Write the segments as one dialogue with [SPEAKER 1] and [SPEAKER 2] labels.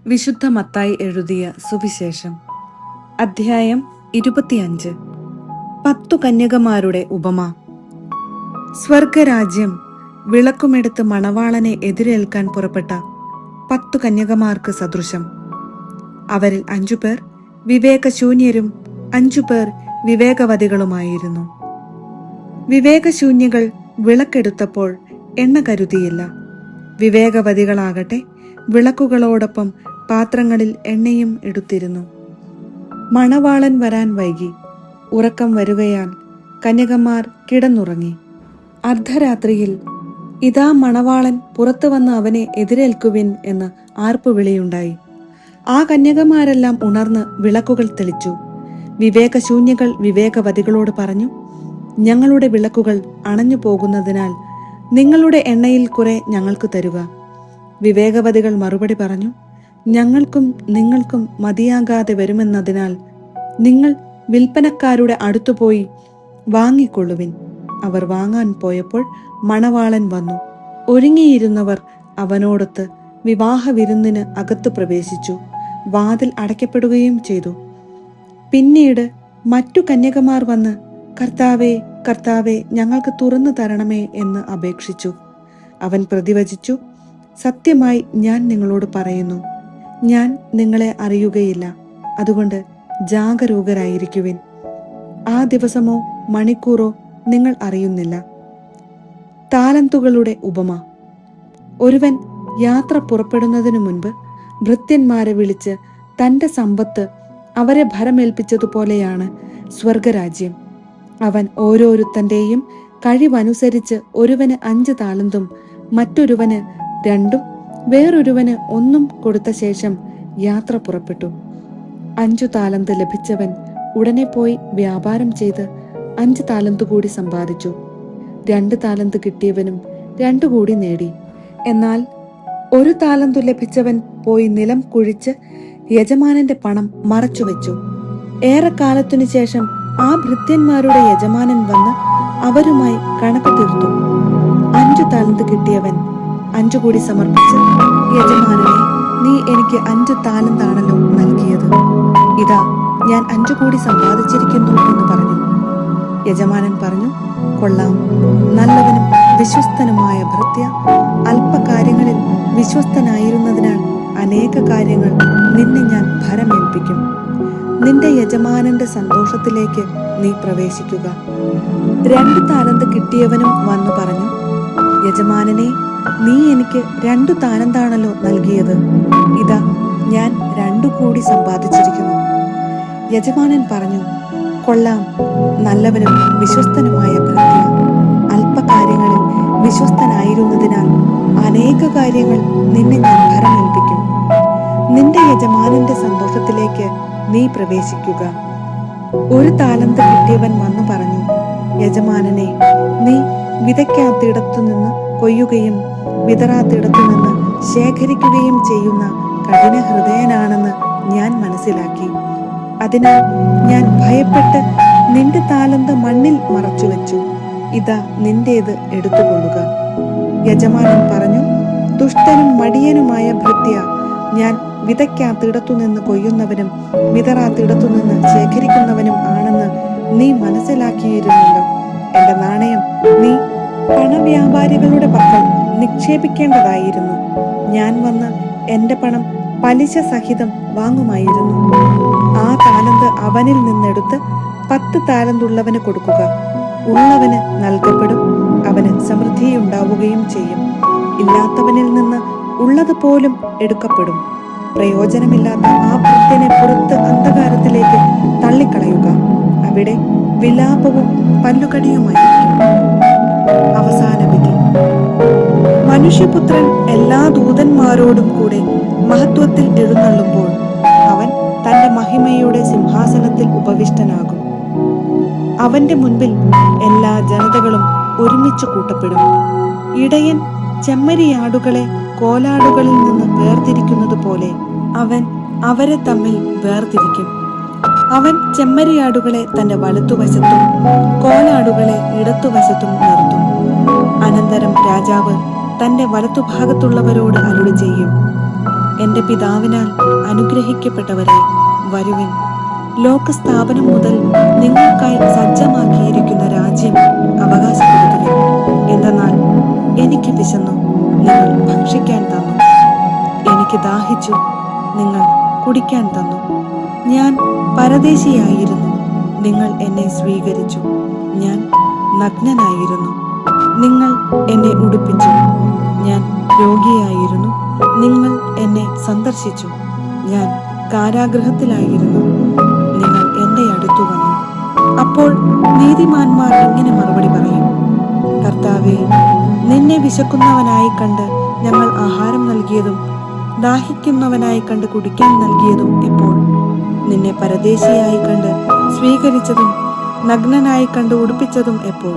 [SPEAKER 1] വിശുദ്ധ മത്തായി എഴുതിയ സുവിശേഷം അധ്യായം 25. 10 കന്യകമാരുടെ ഉപമ. സ്വർഗരാജ്യം വിളക്കുമെടുത്ത് മണവാളനെ എതിരേൽക്കാൻ പുറപ്പെട്ട 10 കന്യകമാർക്ക് സദൃശം. അവരിൽ 5 പേർ വിവേകശൂന്യരും 5 പേർ വിവേകവതികളുമായിരുന്നു. വിവേകശൂന്യകൾ വിളക്കെടുത്തപ്പോൾ എണ്ണ കരുതിയില്ല. വിവേകവതികളാകട്ടെ വിളക്കുകളോടൊപ്പം പാത്രങ്ങളിൽ എണ്ണയും എടുത്തിരുന്നു. മണവാളൻ വരാൻ വൈകി. ഉറക്കം വരുകയാൽ കന്യകമാർ കിടന്നുറങ്ങി. അർദ്ധരാത്രിയിൽ ഇതാ മണവാളൻ പുറത്തു വന്ന് അവനെ എതിരേൽക്കുവിൻ എന്ന് ആർപ്പുവിളിയുണ്ടായി. ആ കന്യകമാരെല്ലാം ഉണർന്ന് വിളക്കുകൾ തെളിച്ചു. വിവേകശൂന്യകൾ വിവേകവതികളോട് പറഞ്ഞു, ഞങ്ങളുടെ വിളക്കുകൾ അണഞ്ഞു പോകുന്നതിനാൽ നിങ്ങളുടെ എണ്ണയിൽ കുറെ ഞങ്ങൾക്ക് തരുക. വിവേകവതികൾ മറുപടി പറഞ്ഞു, ഞങ്ങൾക്കും നിങ്ങൾക്കും മതിയാകാതെ വരുമെന്നതിനാൽ നിങ്ങൾ വിൽപ്പനക്കാരുടെ അടുത്തുപോയി വാങ്ങിക്കൊള്ളുവിൻ. അവർ വാങ്ങാൻ പോയപ്പോൾ മണവാളൻ വന്നു. ഒരുങ്ങിയിരുന്നവർ അവനോടൊത്ത് വിവാഹ വിരുന്നിന് അകത്തു പ്രവേശിച്ചു. വാതിൽ അടയ്ക്കപ്പെടുകയും ചെയ്തു. പിന്നീട് മറ്റു കന്യകമാർ വന്ന്, കർത്താവേ, കർത്താവേ, ഞങ്ങൾക്ക് തുറന്നു തരണമേ എന്ന് അപേക്ഷിച്ചു. അവൻ പ്രതിവചിച്ചു, സത്യമായി ഞാൻ നിങ്ങളോട് പറയുന്നു, ഞാൻ നിങ്ങളെ അറിയുകയില്ല. അതുകൊണ്ട് ജാഗരൂകരായിരിക്കുവിൻ. ആ ദിവസമോ മണിക്കൂറോ നിങ്ങൾ അറിയുന്നില്ല. താലന്തുകളുടെ ഉപമ. ഒരുവൻ യാത്ര പുറപ്പെടുന്നതിനു മുൻപ് ഭൃത്യന്മാരെ വിളിച്ച് തന്റെ സമ്പത്ത് അവരെ ഭരമേൽപ്പിച്ചതുപോലെയാണ് സ്വർഗരാജ്യം. അവൻ ഓരോരുത്തന്റെയും കഴിവനുസരിച്ച് ഒരുവന് 5 താലന്തും മറ്റൊരുവന് 2 വേറൊരുവന് 1 കൊടുത്ത ശേഷം യാത്ര പുറപ്പെട്ടു. 5 താലന്ത് ലഭിച്ചവൻ ഉടനെ പോയി വ്യാപാരം ചെയ്ത് 5 താലന്ത് കൂടി സമ്പാദിച്ചു. 2 താലന്ത് കിട്ടിയവനും 2 കൂടി നേടി. എന്നാൽ 1 താലന്തു ലഭിച്ചവൻ പോയി നിലം കുഴിച്ച് യജമാനന്റെ പണം മറച്ചുവെച്ചു. ഏറെക്കാലത്തിനു ശേഷം ആ ഭൃത്യന്മാരുടെ യജമാനൻ വന്ന് അവരുമായി കണക്ക് തീർത്തു. 5 താലന്ത് കിട്ടിയവൻ 5 കൂടി സമർപ്പിച്ച്, യജമാനനെ, നീ എനിക്ക് 5 താലന്താണല്ലോ നൽകിയത്. ഇതാ ഞാൻ 5 കൂടി സമ്പാദിച്ചിരിക്കുന്നു എന്ന് പറഞ്ഞു. യജമാനൻ പറഞ്ഞു, കൊള്ളാം, നല്ലവനും വിശ്വസ്തനുമായ ഭൃത്യ. അല്പകാര്യങ്ങളിൽ വിശ്വസ്തനായിരുന്നതിനാൽ അനേക കാര്യങ്ങൾ നിന്നെ ഞാൻ ഭരമേൽപ്പിക്കും. നിന്റെ യജമാനന്റെ സന്തോഷത്തിലേക്ക് നീ പ്രവേശിക്കുക. 2 താലന്ത് കിട്ടിയവനും വന്നു പറഞ്ഞു, യജമാനനെ, നീ എനിക്ക് 2 താലന്താണല്ലോ നൽകിയത്. ഇതാ ഞാൻ 2 കൂടി സമ്പാദിച്ചിരിക്കുന്നു. യജമാനൻ പറഞ്ഞു, കൊള്ളാം, നല്ലവനും വിശ്വസ്തനുമായ ഭൃത്യ. അല്പകാര്യങ്ങളിൽ വിശ്വസ്തനായിരുന്നതിനാൽ അനേക കാര്യങ്ങൾ നിന്നെ ഞാൻ ഭരമേൽപ്പിക്കും. നിന്റെ യജമാനന്റെ സന്തോഷത്തിലേക്ക് നീ പ്രവേശിക്കുക. 1 താലന്ത് കിട്ടിയവൻ വന്നു പറഞ്ഞു, യജമാനനെ, നീ വിതയ്ക്കാത്തിടത്തു നിന്ന് കൊയ്യുകയും വിതറാത്തിടത്തു നിന്ന് ശേഖരിക്കുകയും ചെയ്യുന്ന കഠിന ഹൃദയനാണെന്ന് ഞാൻ മനസ്സിലാക്കി. അതിനാൽ ഞാൻ ഭയപ്പെട്ട് നിന്റെ താലന്ത് മണ്ണിൽ മറച്ചുവെച്ചു. ഇതാ നിന്റേത് എടുത്തുകൊള്ളുക. യജമാനൻ പറഞ്ഞു, ദുഷ്ടനും മടിയനുമായ ഭൃത്യ, ഞാൻ വിതയ്ക്കാത്തിടത്തു നിന്ന് കൊയ്യുന്നവനും വിതറാത്തിടത്തു നിന്ന് ശേഖരിക്കുന്നവനും ആണെന്ന് നീ മനസ്സിലാക്കിയിരുന്നല്ലോ. എന്റെ നാണയം നീ പണവ്യാപാരികളുടെ പക്കൽ നിക്ഷേപിക്കേണ്ടതായിരുന്നു. ഞാൻ വന്ന് എന്റെ പണം പലിശ സഹിതം വാങ്ങുമായിരുന്നു. ആ താലന്ത് അവനിൽ നിന്നെടുത്ത് 10 താലന്തുള്ളവന് കൊടുക്കുക. ഉള്ളവന് നൽകപ്പെടും, അവന് സമൃദ്ധിയുണ്ടാവുകയും ചെയ്യും. ഇല്ലാത്തവനിൽ നിന്ന് ഉള്ളതുപോലും എടുക്കപ്പെടും. പ്രയോജനമില്ലാത്ത ആ ഭൃത്യനെ പുറത്ത് അന്ധകാരത്തിലേക്ക് തള്ളിക്കളയുക. അവിടെ വിലാപവും പല്ലുകടിയുമായിരിക്കും. അവസാന വിധി. മനുഷ്യപുത്രൻ എല്ലാ ദൂതന്മാരോടും കൂടെ മഹത്വത്തിൽ എഴുന്നള്ളുമ്പോൾ അവൻ തന്റെ മഹിമയുടെ സിംഹാസനത്തിൽ ഉപവിഷ്ടനാകും. അവന്റെ മുൻപിൽ എല്ലാ ജനതകളും ഒരുമിച്ച് കൂട്ടപ്പെടും. ഇടയൻ ചെമ്മരിയാടുകളെ കോലാടുകളിൽ നിന്ന് വേർതിരിക്കുന്നത് പോലെ അവൻ അവരെ തമ്മിൽ വേർതിരിക്കും. അവൻ ചെമ്മരിയാടുകളെ തന്റെ വലത്തുവശത്തും കോലാടുകളെ ഇടത്തുവശത്തും നിർത്തും. അനന്തരം രാജാവ് തന്റെ വലത്തുഭാഗത്തുള്ളവരോട് അരുളി ചെയ്യും, എൻ്റെ പിതാവിനാൽ അനുഗ്രഹിക്കപ്പെട്ടവരെ, വരുവിൻ. ലോകസ്ഥാപനം മുതൽ നിങ്ങൾക്കായി സജ്ജമാക്കിയിരിക്കുന്ന രാജ്യം അവകാശപ്പെടുത്തുവിൻ. എന്തെന്നാൽ എനിക്ക് വിശന്നു, നിങ്ങൾ ഭക്ഷിക്കാൻ തന്നു. എനിക്ക് ദാഹിച്ചു, നിങ്ങൾ കുടിക്കാൻ തന്നു. ഞാൻ പരദേശിയായിരുന്നു, നിങ്ങൾ എന്നെ സ്വീകരിച്ചു. ഞാൻ നഗ്നനായിരുന്നു, നിങ്ങൾ എന്നെ ഉടുപ്പിച്ചു. ഞാൻ രോഗിയായിരുന്നു, നിങ്ങൾ എന്നെ സന്ദർശിച്ചു. ഞാൻ കാരാഗൃഹത്തിലായിരുന്നു, നിങ്ങൾ എൻ്റെ അടുത്തു വന്നു. അപ്പോൾ നീതിമാന്മാർ ഇങ്ങനെ മറുപടി പറയും: കർത്താവേ, നിന്നെ വിശക്കുന്നവനായി കണ്ട് ഞങ്ങൾ ആഹാരം നൽകിയതും ദാഹിക്കുന്നവനായി കണ്ട് കുടിക്കാൻ നൽകിയതും എപ്പോൾ? നിന്നെ പരദേശിയായി കണ്ട് സ്വീകരിച്ചതും നഗ്നനായി കണ്ട് ഉടുപ്പിച്ചതും എപ്പോൾ?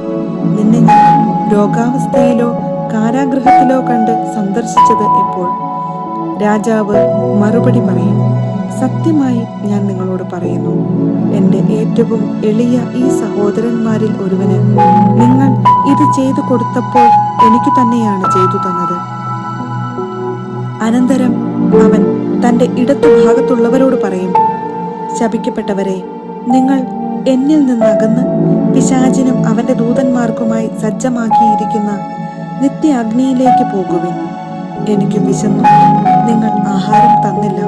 [SPEAKER 1] നിന്നെ ഞാൻ രോഗാവസ്ഥയിലോ കാരാഗൃഹത്തിലോ കണ്ട് സന്ദർശിച്ചത് എപ്പോൾ? രാജാവ് മറുപടി പറയും: സത്യമായി ഞാൻ നിങ്ങളോട് പറയുന്നു, എൻ്റെ ഏറ്റവും എളിയ ഈ സഹോദരന്മാരിൽ ഒരുവന് നിങ്ങൾ ഇത് ചെയ്തു കൊടുത്തപ്പോൾ എനിക്ക് തന്നെയാണ് ചെയ്തു തന്നത്. അനന്തരം അവൻ തൻ്റെ ഇടത്തുഭാഗത്തുള്ളവരോട് പറയും: ശപിക്കപ്പെട്ടവരെ, നിങ്ങൾ എന്നിൽ നിന്നകന്ന് പിശാചിനും അവന്റെ ദൂതന്മാർക്കുമായി സജ്ജമാക്കിയിരിക്കുന്ന നിത്യ അഗ്നിയിലേക്ക് പോകുവിൻ. എനിക്ക് വിശന്നു, നിങ്ങൾ ആഹാരം തന്നില്ല.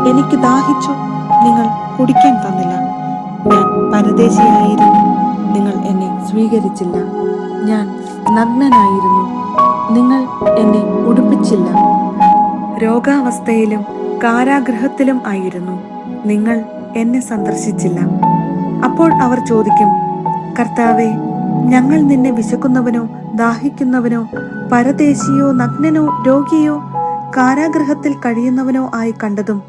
[SPEAKER 1] എനിക്ക് ദാഹിച്ചു, നിങ്ങൾ കുടിക്കാൻ തന്നില്ല. ഞാൻ പരദേശിയായിരുന്നു, നിങ്ങൾ എന്നെ സ്വീകരിച്ചില്ല. ഞാൻ നഗ്നനായിരുന്നു, നിങ്ങൾ എന്നെ ഉടുപ്പിച്ചില്ല. രോഗാവസ്ഥയിലും കാരാഗൃഹത്തിലും ആയിരുന്നു, നിങ്ങൾ എന്നെ സന്ദർശിച്ചില്ല. അപ്പോൾ അവർ ചോദിക്കും: കർത്താവേ, ഞങ്ങൾ നിന്നെ വിശക്കുന്നവനോ ദാഹിക്കുന്നവനോ പരദേശിയോ നഗ്നനോ രോഗിയോ കാരാഗൃഹത്തിൽ കഴിയുന്നവനോ ആയി കണ്ടതും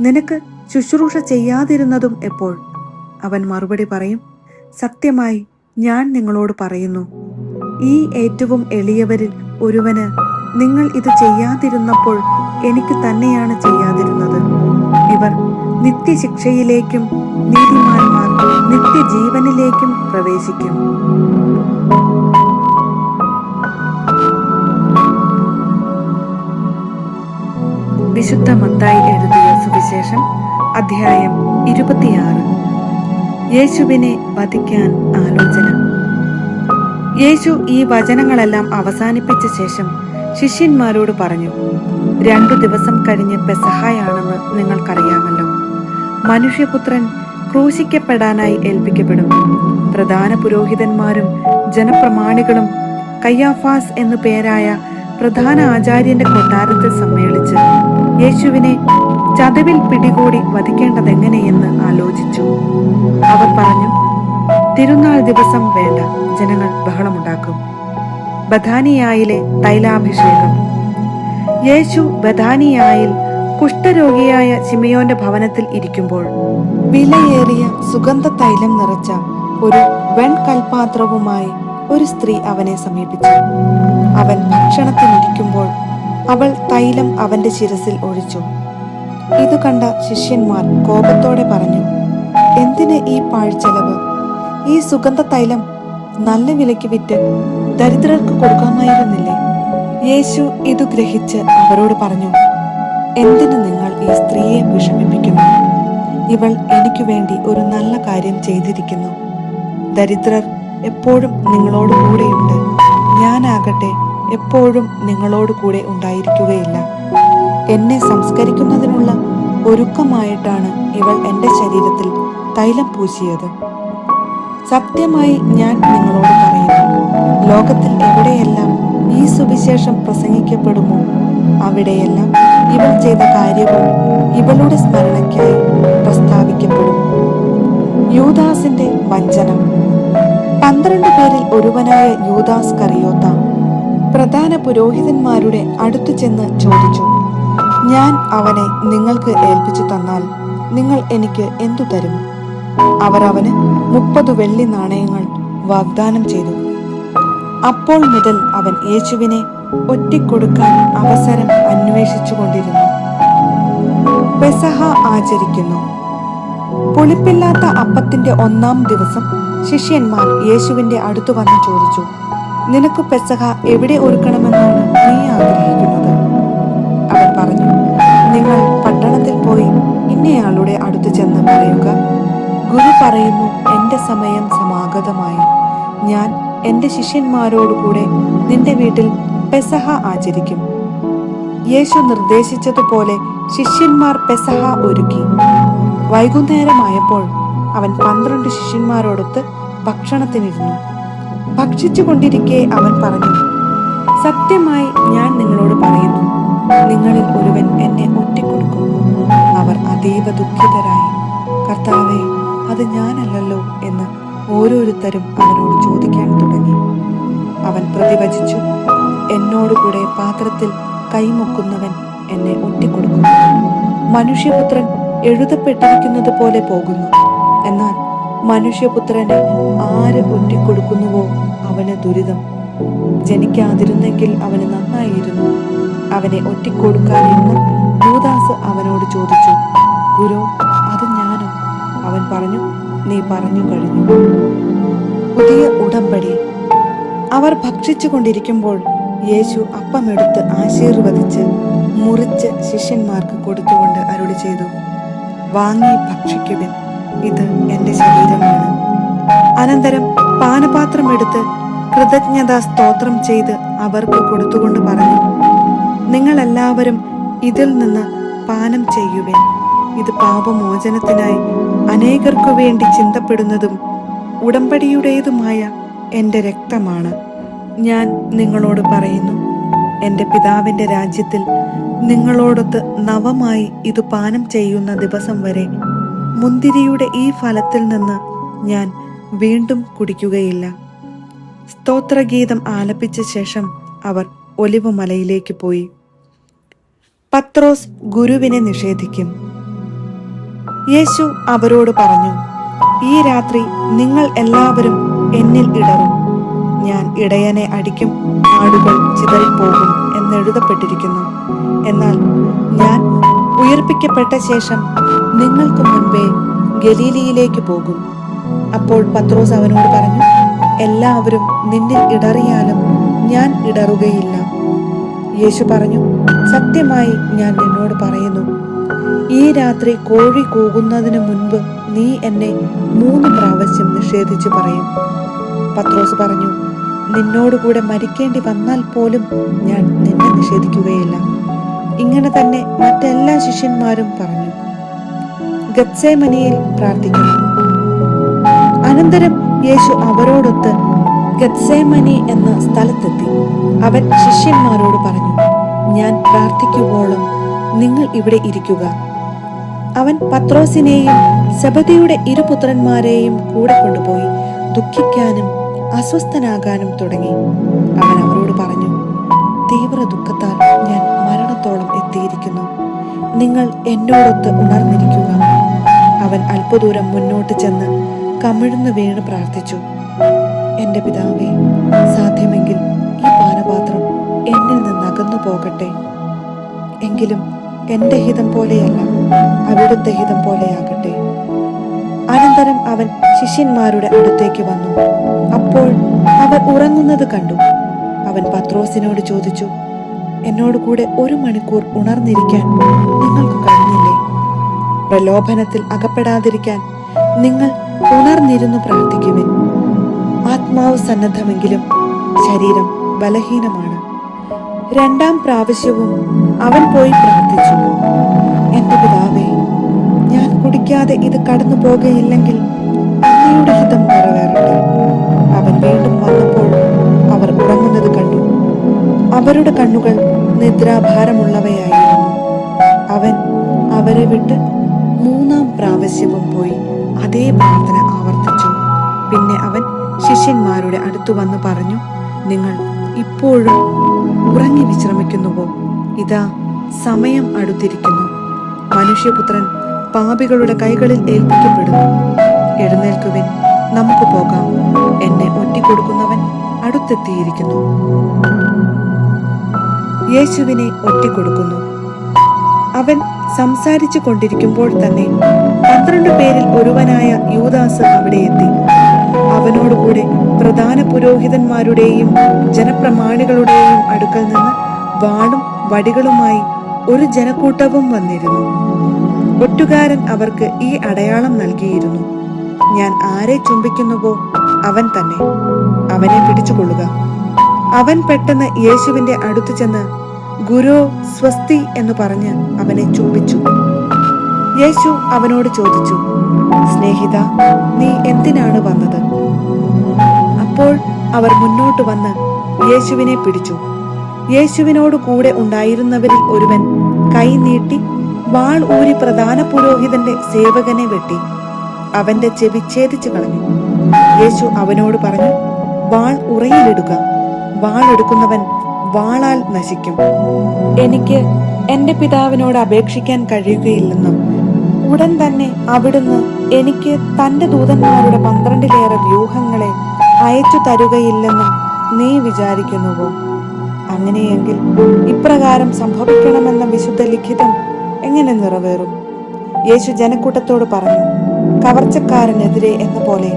[SPEAKER 1] നിനക്ക് ശുശ്രൂഷ ചെയ്യാതിരുന്നതും എപ്പോൾ? അവൻ മറുപടി പറയും: സത്യമായി ഞാൻ നിങ്ങളോട് പറയുന്നു, ഈ ഏറ്റവും എളിയവരിൽ ഒരുവന് നിങ്ങൾ ഇത് ചെയ്യാതിരുന്നപ്പോൾ എനിക്ക് തന്നെയാണ് ചെയ്യാതിരുന്നത്. ഇവർ നിത്യശിക്ഷയിലേക്കും നീതിമാന്മാർ നിത്യജീവനിലേക്കും പ്രവേശിക്കും. വിശുദ്ധ മത്തായി എഴുതിയ സുവിശേഷം അധ്യായം 26. യേശുവിനെ വധിക്കാൻ ആലോചന. യേശു ഈ വചനങ്ങളെല്ലാം അവസാനിപ്പിച്ച ശേഷം ശിഷ്യന്മാരോട് പറഞ്ഞു: 2 ദിവസം കഴിഞ്ഞ് പെസഹായാണെന്ന് നിങ്ങൾക്കറിയാമല്ലോ. മനുഷ്യപുത്രൻ ക്രൂശിക്കപ്പെടാനായി ഏൽപ്പിക്കപ്പെടും. പ്രധാന പുരോഹിതന്മാരും ജനപ്രമാണികളും കയ്യാഫാസ് എന്നു പേരായ പ്രധാന ആചാര്യന്റെ കൊട്ടാരത്തിൽ സമ്മേളിച്ച് യേശുവിനെ ചതവിൽ പിടികൂടി വധിക്കേണ്ടതെങ്ങനെയെന്ന് ആലോചിച്ചു. അവർ പറഞ്ഞു: തിരുനാൾ ദിവസം വേണ്ട, ജനങ്ങൾ ബഹളമുണ്ടാക്കും. ബഥാനിയായിലെ തൈലാഭിഷേകം. യേശു ബഥാനിയായിൽ കുഷ്ഠരോഗിയായ ശിമയോന്റെ ഭവനത്തിൽ ഇരിക്കുമ്പോൾ വിലയേറിയ സുഗന്ധ തൈലം നിറച്ച ഒരു വെൺകൽപാത്രവുമായി ഒരു സ്ത്രീ അവനെ സമീപിച്ചു. അവൻ ഭക്ഷണത്തിനിരിക്കുമ്പോൾ അവൾ തൈലം അവന്റെ ശിരസിൽ ഒഴിച്ചു. ഇത് കണ്ട ശിഷ്യന്മാർ കോപത്തോടെ പറഞ്ഞു: എന്തിന് ഈ പാഴ്ചെലവ്? ഈ സുഗന്ധ തൈലം നല്ല വിലയ്ക്ക് വിറ്റ് ദരിദ്രർക്ക് കൊടുക്കാമായിരുന്നില്ലേ? യേശു ഇത് ഗ്രഹിച്ച് അവരോട് പറഞ്ഞു: എന്തിന് നിങ്ങൾ ഈ സ്ത്രീയെ വിഷമിപ്പിക്കുന്നു? ഇവൾ എനിക്ക് വേണ്ടി ഒരു നല്ല കാര്യം ചെയ്തിരിക്കുന്നു. ദരിദ്രർ എപ്പോഴും നിങ്ങളോട് കൂടെയുണ്ട്, ഞാനാകട്ടെ എപ്പോഴും നിങ്ങളോട് കൂടെ ഉണ്ടായിരിക്കുകയില്ല. എന്നെ സംസ്കരിക്കുന്നതിനുള്ള ഒരുക്കമായിട്ടാണ് ഇവൾ എൻ്റെ ശരീരത്തിൽ തൈലം പൂശിയത്. സത്യമായി ഞാൻ നിങ്ങളോട് പറയുന്നു, ലോകത്തിൽ എവിടെയെല്ലാം ഈ സുവിശേഷം പ്രസംഗിക്കപ്പെടുമോ അവിടെയെല്ലാം ഇവൾ ചെയ്ത കാര്യവും ഇവളുടെ സ്മരണയ്ക്കായി പ്രസ്താവിക്കപ്പെടും. യൂദാസിന്റെ വഞ്ചനം. 12 പേരിൽ ഒരുവനായ യൂദാസ് കറിയോത്ത പ്രധാന പുരോഹിതന്മാരുടെ അടുത്തു ചെന്ന് ചോദിച്ചു: ഞാൻ അവനെ നിങ്ങൾക്ക് ഏൽപ്പിച്ചു തന്നാൽ നിങ്ങൾ എനിക്ക് എന്തു തരും? അവർ അവന് 30 വെള്ളി നാണയങ്ങൾ വാഗ്ദാനം ചെയ്തു. അപ്പോൾ മുതൽ അവൻ യേശുവിനെ ഒറ്റിക്കൊടുക്കാൻ അവസരം അന്വേഷിച്ചുകൊണ്ടിരുന്നു. പെസഹ ആചരിക്കുന്നു. പുളിപ്പില്ലാത്ത അപ്പത്തിന്റെ 1-ാം ദിവസം ശിഷ്യന്മാർ യേശുവിന്റെ അടുത്തു വന്ന് ചോദിച്ചു: നിനക്ക് പെസഹ എവിടെ ഒരുക്കണമെന്നാണ് നീ ആഗ്രഹിക്കുന്നത്? അവൻ പറഞ്ഞു: ആളുടെ അടുത്ത് ചെന്ന് പറയുക, ഗുരു പറയുന്നു, എൻ്റെ സമയം സമാഗതമായി. ഞാൻ എൻ്റെ ശിഷ്യന്മാരോടുകൂടെ നിന്റെ വീട്ടിൽ പെസഹ ആചരിക്കും. യേശു നിർദ്ദേശിച്ചതുപോലെ ശിഷ്യന്മാർ പെസഹ ഒരുക്കി. വൈകുന്നേരമായപ്പോൾ അവൻ 12 ശിഷ്യന്മാരോടൊത്ത് ഭക്ഷണത്തിനിരുന്നു. ഭക്ഷിച്ചു കൊണ്ടിരിക്കെ അവൻ പറഞ്ഞു, സത്യമായി ഞാൻ നിങ്ങളോട് പറയുന്നു, നിങ്ങളിൽ ഒരുവൻ എന്നെ ഒറ്റിക്കൊടുക്കും. അവർ അതീവ ദുഃഖിതരായി, കർത്താവേ, അത് ഞാനല്ലല്ലോ എന്ന് ഓരോരുത്തരും അവനോട് ചോദിക്കാൻ തുടങ്ങി. അവൻ പ്രതിവചിച്ചു, എന്നോടുകൂടെ പാത്രത്തിൽ കൈമുക്കുന്നവൻ എന്നെ ഒറ്റിക്കൊടുക്കും. മനുഷ്യപുത്രൻ എഴുതപ്പെട്ടിരിക്കുന്നത് പോലെ പോകുന്നു. എന്നാൽ മനുഷ്യപുത്രനെ ആര് ഒറ്റിക്കൊടുക്കുന്നുവോ അവന് ദുരിതം. ജനിക്കാതിരുന്നെങ്കിൽ അവന് നന്നായിരുന്നു. അവനെ ഒറ്റിക്കൊടുക്കാനിരുന്ന യൂദാസ് അവനോട് ചോദിച്ചു, ഗുരു, അത് ഞാനോ? അവൻ പറഞ്ഞു, നീ പറഞ്ഞു കഴിഞ്ഞു. പുതിയ ഉടമ്പടി. അവർ ഭക്ഷിച്ചു കൊണ്ടിരിക്കുമ്പോൾ യേശു അപ്പമെടുത്ത് ആശീർവദിച്ച് മുറിച്ച് ശിഷ്യന്മാർക്ക് കൊടുത്തുകൊണ്ട് അരുളി ചെയ്തു, വാങ്ങി ഭക്ഷിക്കുവിൻ, ഇത് എൻ്റെ ശരീരമാണ്. അനന്തരം പാനപാത്രം എടുത്ത് കൃതജ്ഞതാ സ്തോത്രം ചെയ്ത് അവർക്ക് കൊടുത്തുകൊണ്ട് പറഞ്ഞു, നിങ്ങളെല്ലാവരും ഇതിൽ നിന്ന് പാനം ചെയ്യുവിൻ. ഇത് പാപമോചനത്തിനായി അനേകർക്കു വേണ്ടി ചിന്തപ്പെടുന്നതും ഉടമ്പടിയുടേതുമായ എൻ്റെ രക്തമാണ്. ഞാൻ നിങ്ങളോട് പറയുന്നു, എൻ്റെ പിതാവിൻ്റെ രാജ്യത്തിൽ നിങ്ങളോടൊത്ത് നവമായി ഇത് പാനം ചെയ്യുന്ന ദിവസം വരെ മുന്തിരിയുടെ ഈ ഫലത്തിൽ നിന്ന് ഞാൻ വീണ്ടും കുടിക്കുകയില്ല. സ്തോത്രഗീതം ആലപിച്ച ശേഷം അവർ ഒലിവുമലയിലേക്ക് പോയി. പത്രോസ് ഗുരുവിനെ നിഷേധിക്കും. യേശു അവരോട് പറഞ്ഞു, ഈ രാത്രി നിങ്ങൾ എല്ലാവരും എന്നിൽ ഇടറും. ഞാൻ ഇടയനെ അടിക്കും, ആടുകൾ ചിതറിപ്പോകും എന്നെഴുതപ്പെട്ടിരിക്കുന്നു. എന്നാൽ ഞാൻ ഉയർപ്പിക്കപ്പെട്ട ശേഷം നിങ്ങൾക്ക് മുൻപേ ഗലീലയിലേക്ക് പോകും. അപ്പോൾ പത്രോസ് അവനോട് പറഞ്ഞു, എല്ലാവരും നിന്നിൽ ഇടറിയാലും ഞാൻ ഇടറുകയില്ല. യേശു പറഞ്ഞു, സത്യമായി ഞാൻ നിന്നോട് പറയുന്നു, ഈ രാത്രി കോഴി കൂകുന്നതിന് മുൻപ് നീ എന്നെ 3 പ്രാവശ്യം നിഷേധിച്ചു പറയും. പത്രോസ് പറഞ്ഞു, നിന്നോടുകൂടെ മരിക്കേണ്ടി വന്നാൽ പോലും ഞാൻ നിന്നെ നിഷേധിക്കുകയില്ല. ഇങ്ങനെ തന്നെ മറ്റെല്ലാ ശിഷ്യന്മാരും പറഞ്ഞു. ഗത്സേമനിയിൽ പ്രാർത്ഥിക്കുന്നു. അനന്തരം യേശു അവരോടൊത്ത് ഗത്സേമനി എന്ന സ്ഥലത്തെത്തി. അവൻ ശിഷ്യന്മാരോട് പറഞ്ഞു, ഞാൻ പ്രാർത്ഥിക്കുവോളം നിങ്ങൾ ഇവിടെ ഇരിക്കുക. അവൻ പത്രോസിനെയും സെബദിയുടെ 2 പുത്രന്മാരെയും കൂടെ കൊണ്ടുപോയി ദുഃഖിക്കാനും അസ്വസ്ഥനാകാനും തുടങ്ങി. അവൻ അവരോട് പറഞ്ഞു, തീവ്ര ദുഃഖത്താൽ ഞാൻ മരണത്തോളം എത്തിയിരിക്കുന്നു. നിങ്ങൾ എന്നോടൊത്ത് ഉണർന്നിരിക്കുക. അവൻ അല്പദൂരം മുന്നോട്ട് ചെന്ന് കമിഴ്ന്നു വീണ് പ്രാർത്ഥിച്ചു, എൻ്റെ പിതാവേ, സാധ്യമെങ്കിൽ ഈ പാനപാത്രം എന്നിൽ നിന്ന് അകന്നു പോകട്ടെ. എങ്കിലും എൻ്റെ ഹിതം പോലെയല്ല, അവിടുത്തെ ഹിതം പോലെയാകട്ടെ. അനന്തരം അവൻ ശിഷ്യന്മാരുടെ അടുത്തേക്ക് വന്നു. അപ്പോൾ അവർ ഉറങ്ങുന്നത് കണ്ടു. അവൻ പത്രോസിനോട് ചോദിച്ചു, എന്നോട് കൂടെ 1 മണിക്കൂർ ഉണർന്നിരിക്കാൻ നിങ്ങൾക്ക് കഴിഞ്ഞില്ലേ? പ്രലോഭനത്തിൽ അകപ്പെടാതിരിക്കാൻ നിങ്ങൾ ഉണർന്നിരുന്നു പ്രാർത്ഥിക്കുവിൻ. ആത്മാവ് സന്നദ്ധമെങ്കിലും ശരീരം ബലഹീനമാണ്. 2ാം പ്രാവശ്യവും അവൻ പോയി പ്രാർത്ഥിച്ചു, എൻ്റെ പിതാവേ, ഞാൻ കുടിക്കാതെ ഇത് കടന്നു പോകുകയില്ലെങ്കിൽ അങ്ങയുടെ ഹിതം നിറവേറട്ടെ. അവൻ വീണ്ടും വന്നപ്പോൾ അവർ ഉറങ്ങുന്നത് കണ്ടു. അവരുടെ കണ്ണുകൾ നിദ്രാഭാരമുള്ളവയായിരുന്നു. അവൻ അവരെ വിട്ട് 3ാം പ്രാവശ്യവും പോയി അതേ പ്രാർത്ഥന ആവർത്തിച്ചു. പിന്നെ അവൻ ശിഷ്യന്മാരുടെ അടുത്തു വന്ന് പറഞ്ഞു, നിങ്ങൾ ഇപ്പോഴും ഉറങ്ങി വിശ്രമിക്കുന്നുവോ? ഇതാ സമയം അടുത്തിരിക്കുന്നു. മനുഷ്യപുത്രൻ പാപികളുടെ കൈകളിൽ ഏൽപ്പിക്കപ്പെടുന്നു. എഴുന്നേൽക്കുവിൻ, നമുക്ക് പോകാം. എന്നെ ഒറ്റിക്കൊടുക്കുന്നവൻ അടുത്തെത്തിയിരിക്കുന്നു. യേശുവിനെ ഒറ്റിക്കൊടുക്കുന്നു. അവൻ സംസാരിച്ചു കൊണ്ടിരിക്കുമ്പോൾ തന്നെ 12 പേരിൽ ഒരുവനായ യൂദാസ് അവിടെ എത്തി. അവനോടുകൂടെ പ്രധാന പുരോഹിതന്മാരുടെയും ജനപ്രമാണികളുടെയും അടുക്കൽ നിന്ന് വാളും വടികളുമായി ഒരു ജനക്കൂട്ടവും വന്നിരുന്നു. ഒറ്റുകാരൻ അവർക്ക് ഈ അടയാളം നൽകിയിരുന്നു: ഞാൻ ആരെ ചുംബിക്കുന്നുവോ അവൻ തന്നെ, അവനെ പിടിച്ചുകൊള്ളുക. അവൻ പെട്ടെന്ന് യേശുവിന്റെ അടുത്ത് ചെന്ന്, ഗുരു, സ്വസ്തി എന്ന് പറഞ്ഞ് അവനെ ചുംബിച്ചു. യേശു അവനോട് ചോദിച്ചു, സ്നേഹിത, നീ എന്തിനാണ് വന്നത്? അപ്പോൾ അവർ മുന്നോട്ട് വന്ന് യേശുവിനെ പിടിച്ചു. യേശുവിനോട് കൂടെ ഉണ്ടായിരുന്നവരിൽ ഒരുവൻ കൈ നീട്ടി വാൾ ഊരി പ്രധാന പുരോഹിതന്റെ സേവകനെ വെട്ടി അവന്റെ ചെവി ഛേദിച്ചു കളഞ്ഞു. യേശു അവനോട് പറഞ്ഞു, വാൾ ഉറയിലിടുക. വാൾ എടുക്കുന്നവൻ വാളാൽ നശിക്കും. എനിക്ക് എന്റെ പിതാവിനോട് അപേക്ഷിക്കാൻ കഴിയുകയില്ലെന്നും ഉടൻ തന്നെ അവിടുന്ന് എനിക്ക് തന്റെ ദൂതന്മാരുടെ 12 വ്യൂഹങ്ങളെ അയച്ചു തരുകയില്ലെന്നും നീ വിചാരിക്കുന്നുവോ? അങ്ങനെയെങ്കിൽ ഇപ്രകാരം സംഭവിക്കണമെന്ന വിശുദ്ധ ലിഖിതം എങ്ങനെ നിറവേറും? യേശു ജനക്കൂട്ടത്തോട് പറഞ്ഞു, കവർച്ചക്കാരനെതിരെ എന്ന പോലെ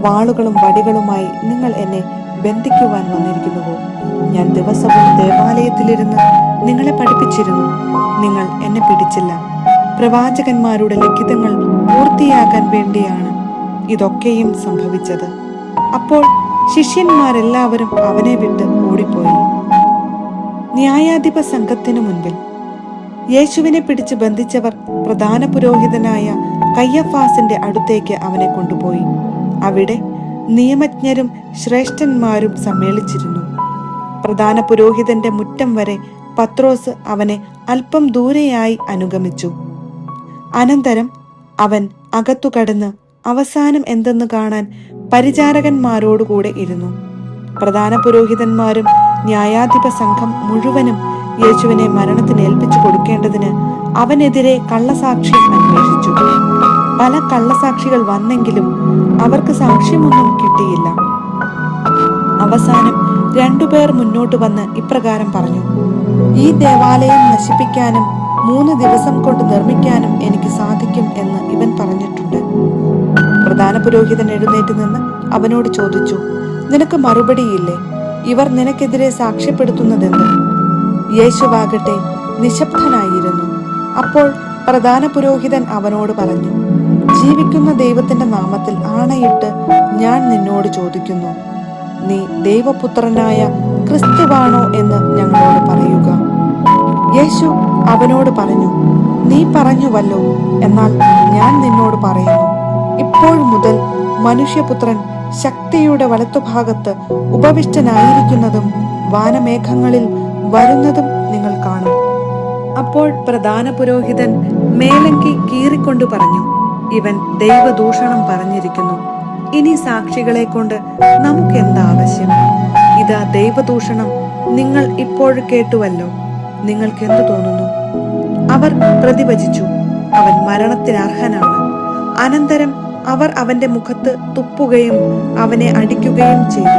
[SPEAKER 1] വാളുകളും വടികളുമായി നിങ്ങൾ എന്നെ ബന്ധിക്കുവാൻ വന്നിരിക്കുന്നുവോ? ഞാൻ ദിവസവും ദേവാലയത്തിലിരുന്ന് നിങ്ങളെ പഠിപ്പിച്ചിരുന്നു, നിങ്ങൾ എന്നെ പിടിച്ചില്ല. പ്രവാചകന്മാരുടെ ലിഖിതങ്ങൾ പൂർത്തിയാക്കാൻ വേണ്ടിയാണ് ഇതൊക്കെയും സംഭവിച്ചത്. അപ്പോൾ ശിഷ്യന്മാരെല്ലാവരും അവനെ വിട്ട് ഓടിപ്പോയി. ന്യായാധിപ സംഘത്തിനു മുൻപിൽ യേശുവിനെ പിടിച്ച് ബന്ധിച്ചവർ പ്രധാന പുരോഹിതനായ കയ്യഫാസിന്റെ അടുത്തേക്ക് അവനെ കൊണ്ടുപോയി. അവിടെ നിയമജ്ഞരും ശ്രേഷ്ഠന്മാരും സമ്മേളിച്ചിരുന്നു. പ്രധാന പുരോഹിതന്റെ മുറ്റം വരെ പത്രോസ് അവനെ അല്പം ദൂരെയായി അനുഗമിച്ചു. അനന്തരം അവൻ അകത്തു കടന്ന് അവസാനം എന്തെന്ന് കാണാൻ പരിചാരകന്മാരോടുകൂടെ ഇരുന്നു. പ്രധാന പുരോഹിതന്മാരും ന്യായാധിപ സംഘം മുഴുവനും യേശുവിനെ മരണത്തിന് ഏൽപ്പിച്ചു കൊടുക്കേണ്ടതിന് അവനെതിരെ കള്ളസാക്ഷ്യം അന്വേഷിച്ചു. പല കള്ളസാക്ഷികൾ വന്നെങ്കിലും അവർക്ക് സാക്ഷ്യമൊന്നും കിട്ടിയില്ല. അവസാനം 2 പേർ മുന്നോട്ട് വന്ന് ഇപ്രകാരം പറഞ്ഞു, ഈ ദേവാലയം നശിപ്പിക്കാനും 3 ദിവസം കൊണ്ട് നിർമ്മിക്കാനും എനിക്ക് സാധിക്കും എന്ന് ഇവൻ പറഞ്ഞിട്ടുണ്ട്. പ്രധാന പുരോഹിതൻ എഴുന്നേറ്റ് നിന്ന് അവനോട് ചോദിച്ചു, നിനക്ക് മറുപടിയില്ലേ? ഇവർ നിനക്കെതിരെ സാക്ഷ്യപ്പെടുത്തുന്നതെന്ത്? യേശുവാകട്ടെ നിശബ്ദനായിരുന്നു. അപ്പോൾ പ്രധാന പുരോഹിതൻ അവനോട് പറഞ്ഞു, ജീവിക്കുന്ന ദൈവത്തിന്റെ നാമത്തിൽ ആണയിട്ട് ഞാൻ നിന്നോട് ചോദിക്കുന്നു, നീ ദൈവപുത്രനായ ക്രിസ്തുവാണോ എന്ന് ഞങ്ങളോട് പറയുക. യേശു അവനോട് പറഞ്ഞു, നീ പറഞ്ഞുവല്ലോ, എന്നാൽ ഞാൻ നിന്നോട് പറയുന്നു, ഇപ്പോൾ മുതൽ മനുഷ്യപുത്രൻ ശക്തിയുടെ വലത്തുഭാഗത്ത് ഉപവിഷ്ടനായിരിക്കുന്നതും വാനമേഘങ്ങളിൽ വരുന്നതും നിങ്ങൾ കാണും. അപ്പോൾ പ്രധാന പുരോഹിതൻ മേലങ്കി കീറിക്കൊണ്ട് പറഞ്ഞു, ഇവൻ ദൈവദൂഷണം പറഞ്ഞിരിക്കുന്നു. ഇനി സാക്ഷികളെ കൊണ്ട് നമുക്ക് എന്താ ആവശ്യം? ഇതാ ദൈവദൂഷണം നിങ്ങൾ ഇപ്പോൾ കേട്ടുവല്ലോ. നിങ്ങൾക്ക് എന്തു തോന്നുന്നു? അവർ പ്രതിവചിച്ചു, അവൻ മരണത്തിന് അർഹനാണ്. അനന്തരം അവർ അവന്റെ മുഖത്ത് തുപ്പുകയും അവനെ അടിക്കുകയും ചെയ്തു.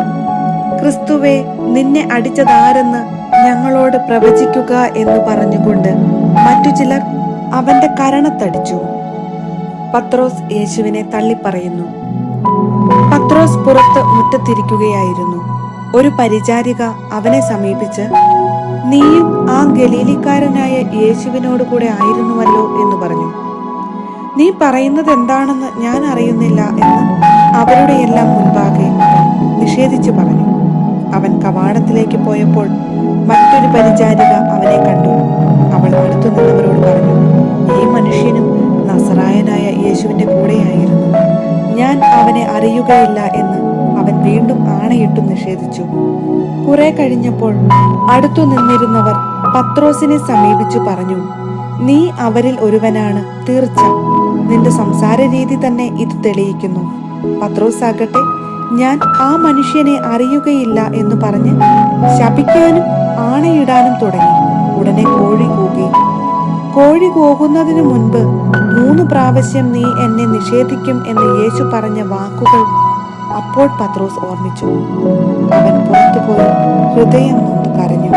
[SPEAKER 1] ക്രിസ്തുവേ, നിന്നെ അടിച്ചതാരെന്ന് ഞങ്ങളോട് പ്രവചിക്കുക എന്ന് പറഞ്ഞുകൊണ്ട് മറ്റു ചിലർ അവന്റെ കരണത്തടിച്ചു. പത്രോസ് യേശുവിനെ തള്ളിപ്പറയുന്നു. പത്രോസ് പുറത്ത് മുറ്റത്തിരിക്കുകയായിരുന്നു. ഒരു പരിചാരിക അവനെ സമീപിച്ച്, നീയും ആ ഗലീലിക്കാരനായ യേശുവിനോട് കൂടെ ആയിരുന്നുവല്ലോ എന്ന് പറഞ്ഞു. നീ പറയുന്നത് എന്താണെന്ന് ഞാൻ അറിയുന്നില്ല എന്ന് അവരുടെ എല്ലാം മുൻപാകെ നിഷേധിച്ചു പറഞ്ഞു. അവൻ കവാടത്തിലേക്ക് പോയപ്പോൾ മറ്റൊരു പരിചാരിക അവനെ കണ്ടു. അവൾ അടുത്തു നിന്നവരോട് പറഞ്ഞു, ഈ മനുഷ്യനും നസറായനായ യേശുവിന്റെ കൂടെയായിരുന്നു. ഞാൻ അവനെ അറിയുകയില്ല എന്ന് അവൻ വീണ്ടും ആണയിട്ടു നിഷേധിച്ചു. കുറെ കഴിഞ്ഞപ്പോൾ അടുത്തു നിന്നിരുന്നവർ പത്രോസിനെ സമീപിച്ചു പറഞ്ഞു, നീ അവരിൽ ഒരുവനാണ് തീർച്ച. നിന്റെ സംസാര രീതി തന്നെ ഇത് തെളിയിക്കുന്നു. പത്രോസ് ആകട്ടെ, ഞാൻ ആ മനുഷ്യനെ അറിയുകയില്ല എന്ന് പറഞ്ഞ് ശപിക്കാനും ആണയിടാനും തുടങ്ങി. ഉടനെ കോഴി കൂകി. കോഴി കൂകുന്നതിനു മുൻപ് 3 പ്രാവശ്യം നീ എന്നെ നിഷേധിക്കും എന്ന് യേശു പറഞ്ഞ വാക്കുകൾ അപ്പോൾ പത്രോസ് ഓർമ്മിച്ചു. അവൻ പുറത്തുപോയി ഹൃദയം നൊന്ത് കരഞ്ഞു.